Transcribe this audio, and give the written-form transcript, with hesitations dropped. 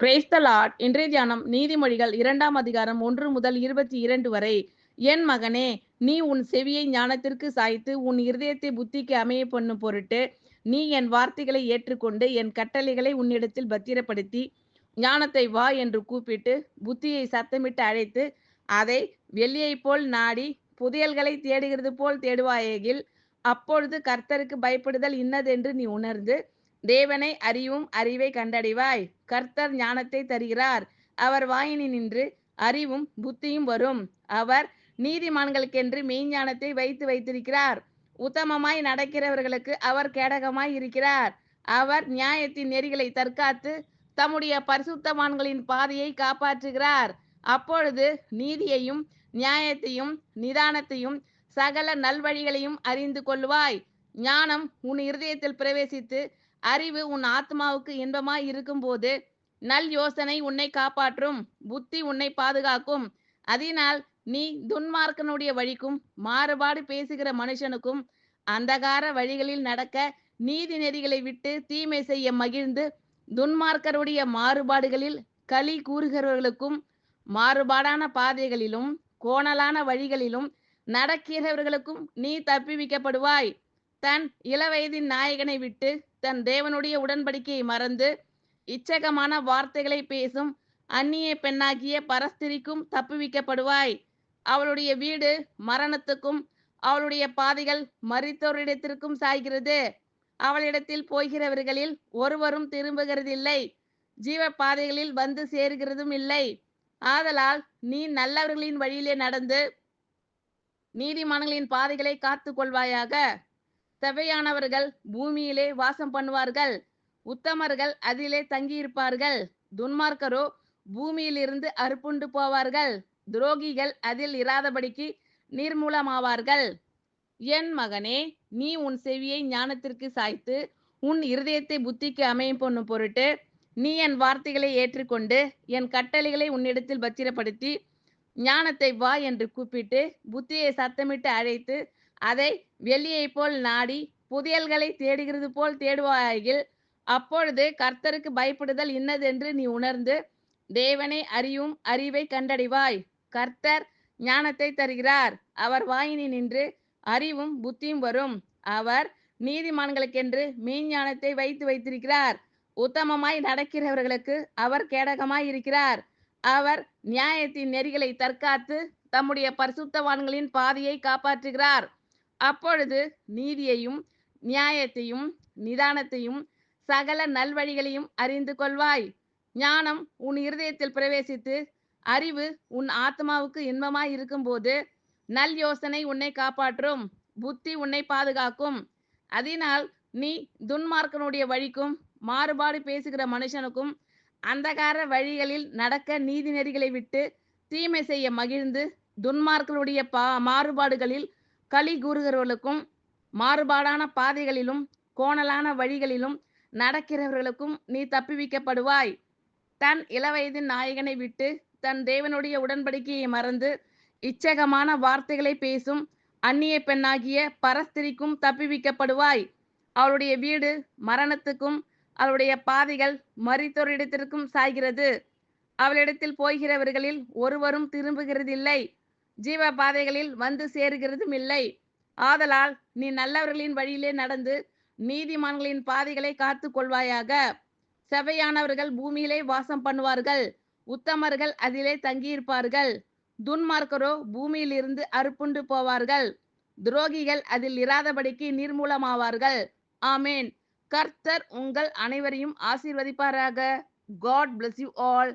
Praise the Lord. இன்றைய தியானம் நீதிமொழிகள் 2ஆம் அதிகாரம் 1 முதல் 22 வரை. என் மகனே, நீ உன் செவியை ஞானத்திற்கு சாய்த்து உன் இருதயத்தை புத்திக்கு அமைய பண்ணும் பொருட்டு நீ என் வார்த்தைகளை ஏற்றுக்கொண்டு என் கட்டளைகளை உன்னிடத்தில் பத்திரப்படுத்தி ஞானத்தை வா என்று கூப்பிட்டு புத்தியை சத்தமிட்டு அழைத்து அதை வெள்ளியைப் போல் நாடி புதையல்களை தேடுகிறது போல் தேடுவாயேகில் அப்பொழுது கர்த்தருக்கு பயப்படுதல் இன்னதென்று நீ உணர்ந்து தேவனை அறிவும் அறிவை கண்டடைவாய். கர்த்தர் ஞானத்தை தருகிறார். அவர் வாயினின்று அறிவும் புத்தியும் வரும். அவர் நீதிமான்களுக்கென்று மெய்ஞானத்தை வைத்திருக்கிறார். உத்தமமாய் நடக்கிறவர்களுக்கு அவர் கேடகமாய் இருக்கிறார். அவர் நியாயத்தின் நெறிகளை தற்காத்து தம்முடைய பரிசுத்தவான்களின் பாதையை காப்பாற்றுகிறார். அப்பொழுது நீதியையும் நியாயத்தையும் நிதானத்தையும் சகல நல்வழிகளையும் அறிந்து கொள்வாய். ஞானம் உன் இருதயத்தில் பிரவேசித்து அறிவு உன் ஆத்மாவுக்கு இன்பமாய் இருக்கும்போது நல் யோசனை உன்னை காப்பாற்றும். புத்தி உன்னை பாதுகாக்கும். அதனால் நீ துன்மார்க்கனுடைய வழிக்கும் மாறுபாடு பேசுகிற மனுஷனுக்கும் அந்தகார வழிகளில் நடக்க நீதி நெறிகளை விட்டு தீமை செய்ய மகிழ்ந்து துன்மார்க்கருடைய மாறுபாடுகளில் களி கூறுகிறவர்களுக்கும் மாறுபாடான பாதைகளிலும் கோணலான வழிகளிலும் நடக்கிறவர்களுக்கும் நீ தப்புவிக்கப்படுவாய். தன் இளவயதின் நாயகனை விட்டு தன் தேவனுடைய உடன்படிக்கையை மறந்து இச்சகமான வார்த்தைகளை பேசும் அந்நிய பெண்ணாகிய பரஸ்திரிக்கும் தப்புவிக்கப்படுவாய். அவளுடைய வீடு மரணத்துக்கும் அவளுடைய பாதைகள் மரித்தோரிடத்திற்கும் சாய்கிறது. அவளிடத்தில் போகிறவர்களில் ஒருவரும் திரும்புகிறதில்லை. ஜீவ பாதைகளில் வந்து சேருகிறதும் இல்லை. ஆதலால் நீ நல்லவர்களின் வழியிலே நடந்து நீதிமான்களின் பாதைகளை காத்து கொள்வாயாக. செவ்வையானவர்கள் பூமியிலே வாசம் பண்ணுவார்கள். உத்தமர்கள் அதிலே தங்கியிருப்பார்கள். துன்மார்க்கரோ பூமியிலிருந்து அறுப்புண்டு போவார்கள். துரோகிகள் அதில் இராதபடிக்கு நிர்மூலமாவார்கள். என் மகனே, நீ உன் செவியை ஞானத்திற்கு சாய்த்து உன் இருதயத்தை புத்திக்கு அமையும் பண்ணும் பொருட்டு நீ என் வார்த்தைகளை ஏற்றுக்கொண்டு என் கட்டளைகளை உன்னிடத்தில் பத்திரப்படுத்தி ஞானத்தை வா என்று கூப்பிட்டு புத்தியை சத்தமிட்டு அழைத்து அதை வெள்ளியைப் போல் நாடி புதையல்களை தேடுகிறது போல் தேடுவாயில் அப்பொழுது கர்த்தருக்கு பயப்படுதல் இன்னதென்று நீ உணர்ந்து தேவனை அறியும் அறிவை கண்டடைவாய். கர்த்தர் ஞானத்தை தருகிறார். அவர் வாயினின்று அறிவும் புத்தியும் வரும். அவர் நீதிமான்களுக்கென்று மெய்ஞானத்தை வைத்திருக்கிறார். உத்தமமாய் நடக்கிறவர்களுக்கு அவர் கேடகமாய் இருக்கிறார். அவர் நியாயத்தின் நெறிகளை தற்காத்து தம்முடைய பரிசுத்தவான்களின் பாதையை காப்பாற்றுகிறார். அப்பொழுது நீதியையும் நியாயத்தையும் நிதானத்தையும் சகல நல்வழிகளையும் அறிந்து கொள்வாய். ஞானம் உன் இருதயத்தில் பிரவேசித்து அறிவு உன் ஆத்மாவுக்கு இன்பமாய் இருக்கும்போது நல் யோசனை உன்னை காப்பாற்றும். புத்தி உன்னை பாதுகாக்கும். அதனால் நீ துன்மார்க்கனுடைய வழிக்கும் மாறுபாடு பேசுகிற மனுஷனுக்கும் அந்தகார வழிகளில் நடக்க நீதி நெறிகளை விட்டு தீமை செய்ய மகிழ்ந்து துன்மார்க்கனுடைய மாறுபாடுகளில் களி கூறுகிறவர்களுக்கும் மாறுபாடான பாதைகளிலும் கோணலான வழிகளிலும் நடக்கிறவர்களுக்கும் நீ தப்புவிக்கப்படுவாய். தன் இளவயதின் நாயகனை விட்டு தன் தேவனுடைய உடன்படிக்கையை மறந்து இச்சகமான வார்த்தைகளை பேசும் அந்நிய பெண்ணாகிய பரஸ்திரிக்கும் தப்புவிக்கப்படுவாய். அவளுடைய வீடு மரணத்துக்கும் அவளுடைய பாதைகள் மரித்தோரிடத்திற்கும் சாய்கிறது. அவளிடத்தில் போகிறவர்களில் ஒருவரும் திரும்புகிறதில்லை. ஜீவ பாதைகளில் வந்து சேருகிறதும் இல்லை. ஆதலால் நீ நல்லவர்களின் வழியிலே நடந்து நீதிமான்களின் பாதைகளை காத்து கொள்வாயாக. செவ்வையானவர்கள் பூமியிலே வாசம் பண்ணுவார்கள். உத்தமர்கள் அதிலே தங்கியிருப்பார்கள். துன்மார்க்கரோ பூமியிலிருந்து அறுப்புண்டு போவார்கள். துரோகிகள் அதில் இராதபடிக்கு நிர்மூலமாவார்கள். ஆமேன். கர்த்தர் உங்கள் அனைவரையும் ஆசீர்வதிப்பாராக. God bless you all.